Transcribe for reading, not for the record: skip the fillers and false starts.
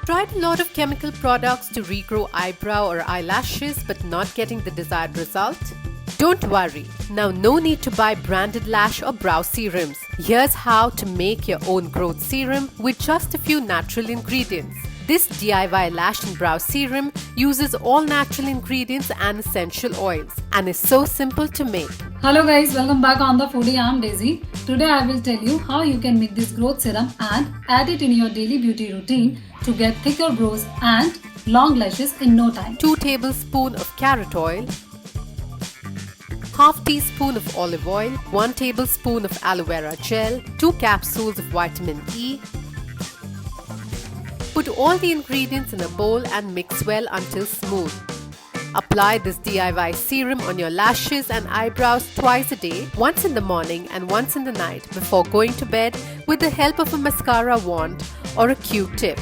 Tried a lot of chemical products to regrow eyebrow or eyelashes but not getting the desired result? Don't worry, now no need to buy branded lash or brow serums. Here's how to make your own growth serum with just a few natural ingredients. This DIY lash and brow serum uses all natural ingredients and essential oils and is so simple to make. Hello guys, welcome back on the Foodie. I'm Daisy. Today I will tell you how you can make this growth serum and add it in your daily beauty routine to get thicker brows and long lashes in no time. 2 tablespoons of carrot oil, half teaspoon of olive oil, 1 tablespoon of aloe vera gel, 2 capsules of vitamin E. Put all the ingredients in a bowl and mix well until smooth. Apply this DIY serum on your lashes and eyebrows twice a day, once in the morning and once in the night before going to bed with the help of a mascara wand or a Q-tip.